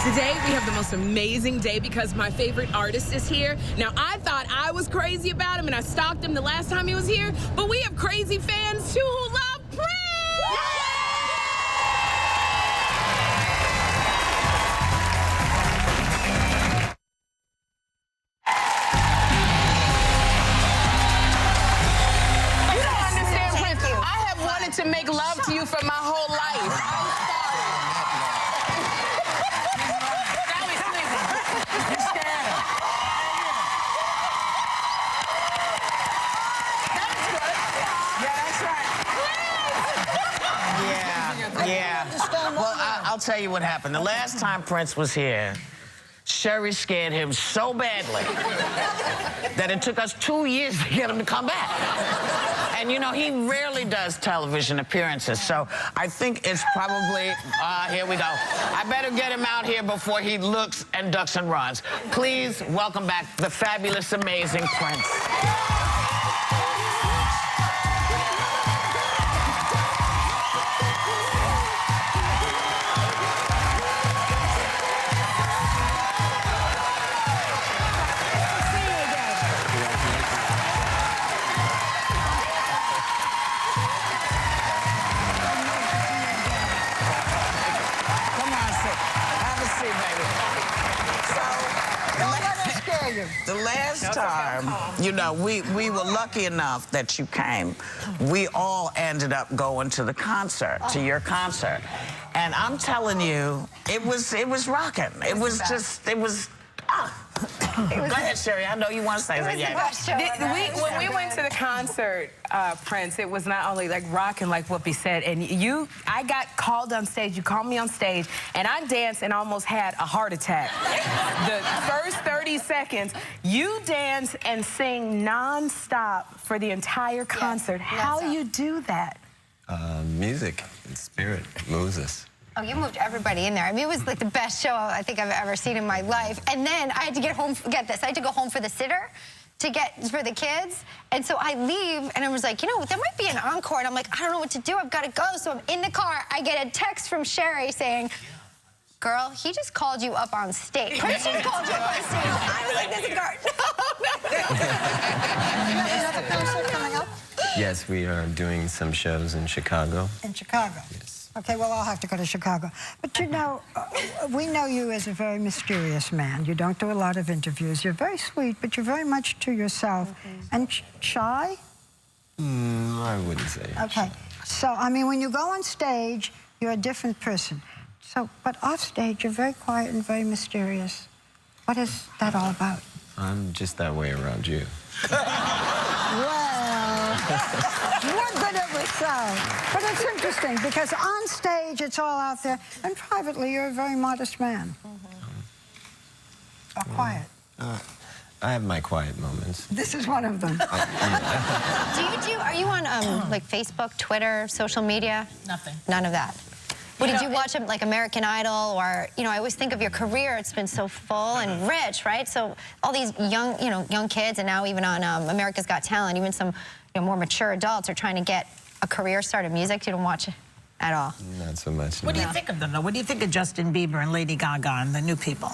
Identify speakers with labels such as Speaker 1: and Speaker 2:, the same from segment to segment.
Speaker 1: Today, we have the most amazing day because my favorite artist is here. Now, I thought I was crazy about him, and I stalked him the last time he was here, but we have crazy fans, too, who love Prince! You don't understand, Prince. I have wanted to make love to you for my whole life.
Speaker 2: Yeah. Well, I'll tell you what happened. The last time Prince was here, Sherry scared him so badly that it took us 2 years to get him to come back. And, you know, he rarely does television appearances, so I think it's probably... here we go. I better get him out here before he looks and ducks and runs. Please welcome back the fabulous, amazing Prince. The last time, you know, we were lucky enough that you came. We all ended up going to the concert, to your concert. And I'm telling you, it was rocking. It was just, it was... Go ahead, Sherry. I know you want to say that.
Speaker 1: When we went to the concert, Prince, it was not only like rocking, like Whoopi said, and I got called on stage. You called me on stage, and I danced and almost had a heart attack. The first 30 seconds, you dance and sing nonstop for the entire concert. Yes, how you do that?
Speaker 3: Music and spirit moves us.
Speaker 4: Oh, you moved everybody in there. I mean, it was like the best show I think I've ever seen in my life. And then I had to get home, get this, I had to go home for the sitter for the kids. And so I leave and I was like, you know, there might be an encore. And I'm like, I don't know what to do. I've got to go. So I'm in the car. I get a text from Sherry saying, girl, he just called you up on stage. Prince just called you up on stage. I was like, this is
Speaker 5: Another concert coming up?
Speaker 3: Yes, we are doing some shows in Chicago.
Speaker 5: In Chicago?
Speaker 3: Yes.
Speaker 5: Okay, well, I'll have to go to Chicago. But, you know, we know you as a very mysterious man. You don't do a lot of interviews. You're very sweet, but you're very much to yourself. And shy?
Speaker 3: I wouldn't say.
Speaker 5: Okay. So, I mean, when you go on stage, you're a different person. So, but off stage, you're very quiet and very mysterious. What is that all about?
Speaker 3: I'm just that way around you.
Speaker 5: Well, what could it be so? But it's interesting because on stage it's all out there, and privately you're a very modest man. Or quiet.
Speaker 3: I have my quiet moments.
Speaker 5: This is one of them.
Speaker 4: Are you on like Facebook, Twitter, social media?
Speaker 1: Nothing.
Speaker 4: None of that. Well, did you watch like American Idol, or, you know, I always think of your career, it's been so full and rich, right? So all these young kids, and now even on America's Got Talent, even some more mature adults are trying to get a career started in music. You don't watch it at all?
Speaker 3: Not so much.
Speaker 6: What do you think of them, though? What do you think of Justin Bieber and Lady Gaga and the new people?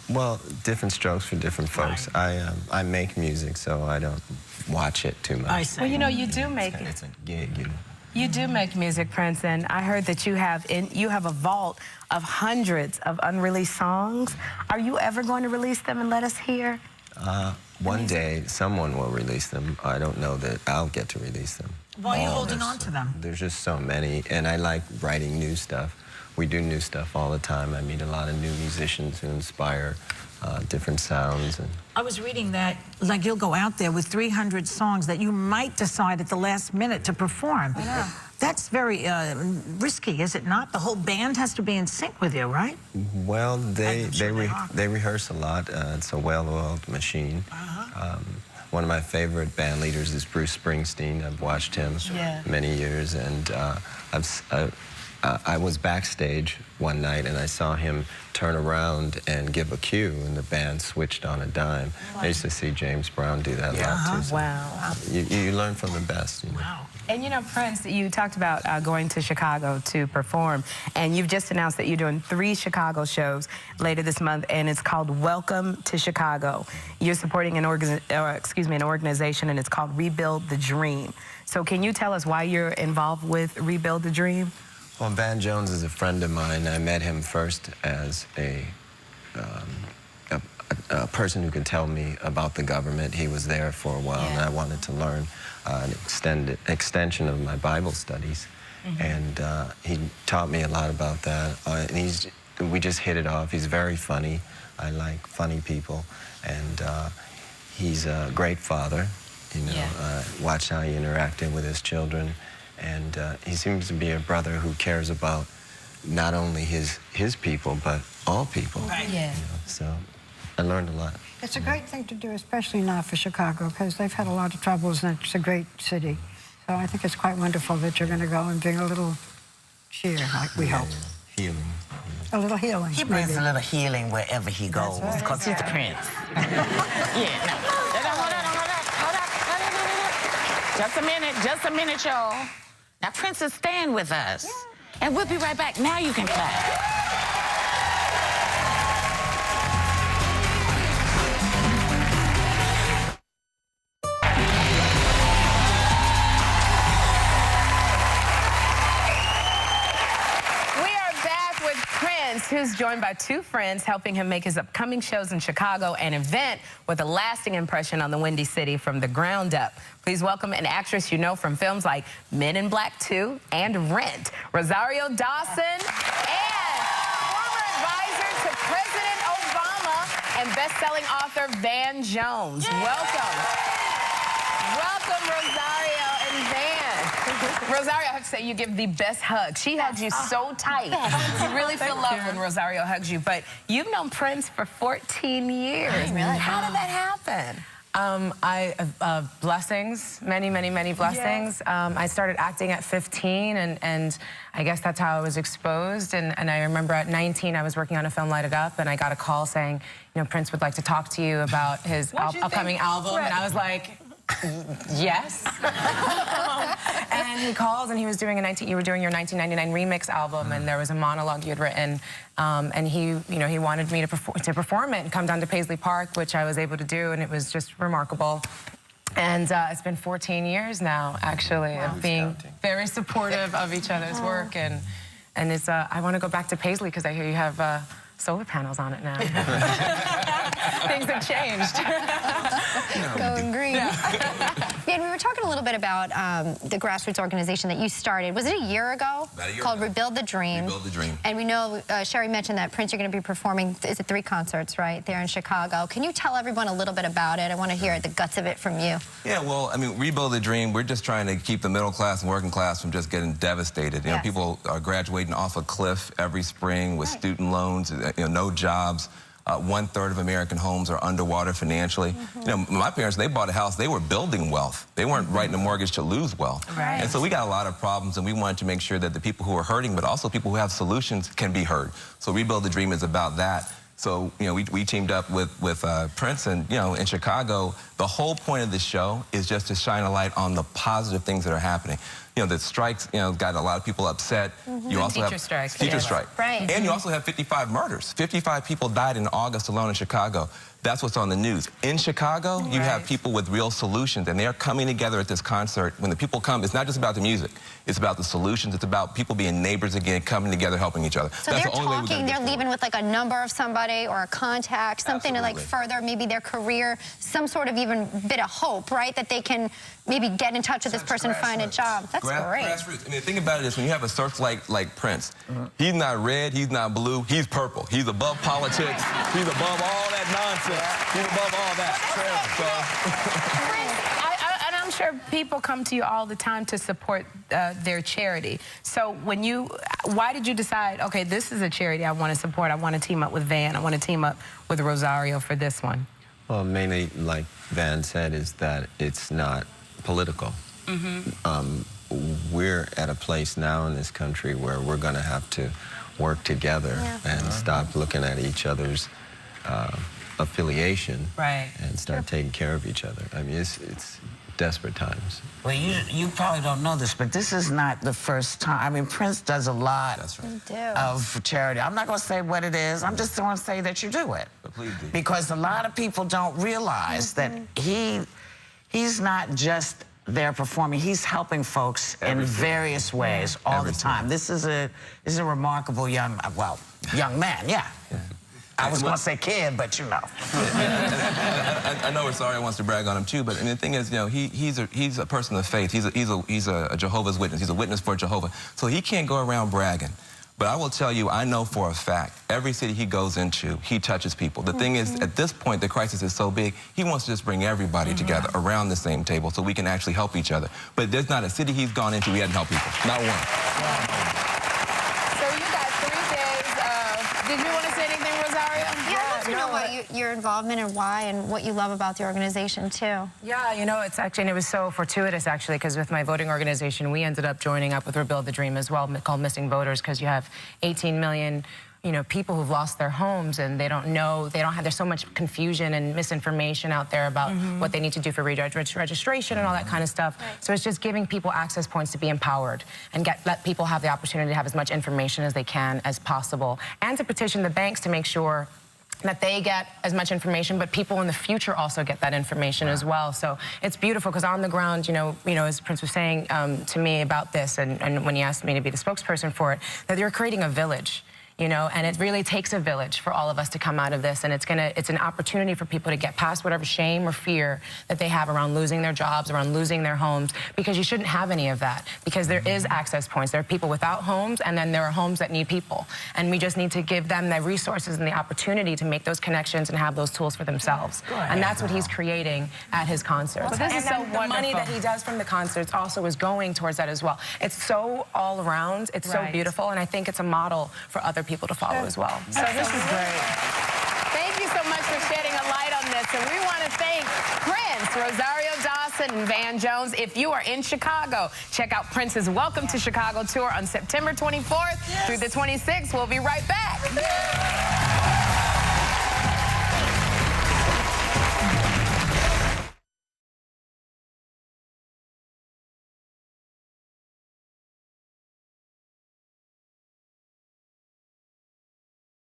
Speaker 3: Well, different strokes for different folks. Right. I make music, so I don't watch it too much.
Speaker 6: I see.
Speaker 1: Well, you know, you do make it.
Speaker 3: It's a gig, you know.
Speaker 1: You do make music, Prince, and I heard that you have a vault of hundreds of unreleased songs. Are you ever going to release them and let us hear?
Speaker 3: One day, someone will release them. I don't know that I'll get to release them.
Speaker 6: Why are you holding on to them?
Speaker 3: There's just so many, and I like writing new stuff. We do new stuff all the time. I meet a lot of new musicians who inspire different sounds. And
Speaker 6: I was reading that, like, you'll go out there with 300 songs that you might decide at the last minute to perform.
Speaker 5: I know.
Speaker 6: That's very risky, is it not? The whole band has to be in sync with you, right?
Speaker 3: Well, they rehearse a lot. It's a well-oiled machine. One of my favorite band leaders is Bruce Springsteen. I've watched him many years, and I was backstage one night and I saw him turn around and give a cue, and the band switched on a dime. I used to see James Brown do that a lot too. So
Speaker 1: Wow.
Speaker 3: you learn from the best. You know?
Speaker 6: Wow.
Speaker 1: And you know, Prince, you talked about going to Chicago to perform, and you've just announced that you're doing 3 Chicago shows later this month, and it's called Welcome to Chicago. You're supporting an organization, and it's called Rebuild the Dream. So can you tell us why you're involved with Rebuild the Dream?
Speaker 3: Well, Van Jones is a friend of mine. I met him first as a person who could tell me about the government. He was there for a while, and I wanted to learn an extension of my Bible studies. And he taught me a lot about that. And we just hit it off. He's very funny. I like funny people. And he's a great father. You know, watch how he interacted with his children. And he seems to be a brother who cares about not only his people, but all people.
Speaker 1: Yeah.
Speaker 3: You know, so I learned a lot.
Speaker 5: It's a great thing to do, especially now for Chicago, because they've had a lot of troubles, and it's a great city. So I think it's quite wonderful that you're going to go and bring a little cheer, like we hope.
Speaker 3: Healing.
Speaker 5: A little healing.
Speaker 2: He brings
Speaker 5: maybe.
Speaker 2: a little healing wherever he goes,
Speaker 5: right.
Speaker 2: because he's the Prince. Yeah, no. Hold up. Just a minute, y'all. Now, Prince is staying with us. And we'll be right back. Now you can clap.
Speaker 1: Who's joined by 2 friends helping him make his upcoming shows in Chicago an event with a lasting impression on the Windy City from the ground up. Please welcome an actress you know from films like Men in Black 2 and Rent, Rosario Dawson, and former advisor to President Obama and best-selling author Van Jones. Welcome. Welcome, Rosario and Van. Rosario, I have to say, you give the best hug. She hugs you so tight. You really feel love when Rosario hugs you. But you've known Prince for 14 years.
Speaker 4: Really?
Speaker 1: How did that happen?
Speaker 7: Blessings, many blessings. I started acting at 15, and I guess that's how I was exposed. And I remember at 19, I was working on a film, Light It Up, and I got a call saying, you know, Prince would like to talk to you about his upcoming album. And I was like, yes. And he called, and he was doing you were doing your 1999 remix album, and there was a monologue you had written, and he wanted me to perform it and come down to Paisley Park, which I was able to do, and it was just remarkable. And it's been 14 years now, actually, of being very supportive of each other's work, and it's I want to go back to Paisley because I hear you have solar panels on it now. Things have changed.
Speaker 4: Going green. Man, we were talking a little bit about the grassroots organization that you started. Was it a year ago?
Speaker 8: About a year
Speaker 4: called
Speaker 8: ago.
Speaker 4: Rebuild the Dream.
Speaker 8: Rebuild the Dream.
Speaker 4: And we know, Sherry mentioned that Prince, you're going to be performing, is it 3 concerts, right, there in Chicago. Can you tell everyone a little bit about it? I want to hear the guts of it from you.
Speaker 8: Yeah, well, I mean, Rebuild the Dream, we're just trying to keep the middle class and working class from just getting devastated. You know, people are graduating off a cliff every spring with student loans, you know, no jobs. 1/3 of American homes are underwater financially. You know, my parents, they bought a house, they were building wealth. They weren't writing a mortgage to lose wealth.
Speaker 1: Right.
Speaker 8: And so we got a lot of problems, and we wanted to make sure that the people who are hurting, but also people who have solutions, can be heard. So Rebuild the Dream is about that. So, you know, we teamed up with Prince, and, you know, in Chicago, the whole point of the show is just to shine a light on the positive things that are happening. You know, the strikes, you know, got a lot of people upset. You also
Speaker 1: teacher
Speaker 8: have
Speaker 1: strikes.
Speaker 8: teacher strike.
Speaker 4: Right.
Speaker 8: And you also have 55 murders. 55 people died in August alone in Chicago. That's what's on the news. In Chicago, you have people with real solutions, and they are coming together at this concert. When the people come, it's not just about the music. It's about the solutions. It's about people being neighbors again, coming together, helping each other.
Speaker 4: So
Speaker 8: That's
Speaker 4: they're
Speaker 8: the only way we're
Speaker 4: talking,
Speaker 8: gonna
Speaker 4: they're
Speaker 8: get
Speaker 4: leaving with like a number of somebody or a contact, something to like
Speaker 8: Absolutely.
Speaker 4: further maybe their career, some sort of even bit of hope, right? That they can maybe get in touch with this person, find a job. That's great.
Speaker 8: Grassroots. I mean, the thing about it is when you have a searchlight like Prince, he's not red, he's not blue, he's purple. He's above politics. He's above all that nonsense. He's above all that.
Speaker 1: And I'm sure people come to you all the time to support their charity. So why did you decide, okay, this is a charity I want to support. I want to team up with Van. I want to team up with Rosario for this one?
Speaker 3: Well, mainly, like Van said, is that it's not political. we're at a place now in this country where we're going to have to work together and stop looking at each other's affiliation and start taking care of each other. I mean, it's desperate times.
Speaker 9: Well, you probably don't know this, but this is not the first time. I mean, Prince does a lot of charity. I'm not going to say what it is. I'm just going to say that you do it.
Speaker 8: But please do.
Speaker 9: Because a lot of people don't realize that he's not just there performing. He's helping folks in various ways all the time. This is a remarkable young man. I was going to say kid, but you know.
Speaker 8: I know Rosario wants to brag on him too, but the thing is, you know, he's a person of faith. He's a Jehovah's Witness. He's a witness for Jehovah. So he can't go around bragging. But I will tell you, I know for a fact, every city he goes into, he touches people. The thing is, at this point, the crisis is so big, he wants to just bring everybody together around the same table so we can actually help each other. But there's not a city he's gone into he hadn't helped people. Not one.
Speaker 1: So you got 3 days of... Did you want to say anything, Rosario?
Speaker 4: Yeah, I'd love to know what your involvement and why and what you love about the organization, too.
Speaker 7: Yeah, you know, it's actually, and it was so fortuitous, actually, because with my voting organization, we ended up joining up with Rebuild the Dream as well, called Missing Voters, because you have 18 million, you know, people who've lost their homes and they don't know, there's so much confusion and misinformation out there about what they need to do for registration and all that kind of stuff. So it's just giving people access points to be empowered and let people have the opportunity to have as much information as they can as possible, and to petition the banks to make sure that they get as much information, but people in the future also get that information as well. So it's beautiful because on the ground, you know, as Prince was saying to me about this, and when he asked me to be the spokesperson for it, that they're creating a village. You know, and it really takes a village for all of us to come out of this, and it's an opportunity for people to get past whatever shame or fear that they have around losing their jobs, around losing their homes, because you shouldn't have any of that, because there is access points. There are people without homes, and then there are homes that need people, and we just need to give them the resources and the opportunity to make those connections and have those tools for themselves. And that's what he's creating at his concerts.
Speaker 1: Well, this is so wonderful.
Speaker 7: The money that he does from the concerts also is going towards that as well. It's so all around, it's so beautiful, and I think it's a model for other people to follow as well.
Speaker 1: So this is great. Thank you so much for shedding a light on this. And we want to thank Prince, Rosario Dawson, and Van Jones. If you are in Chicago, check out Prince's Welcome to Chicago tour on September 24th through the 26th. We'll be right back.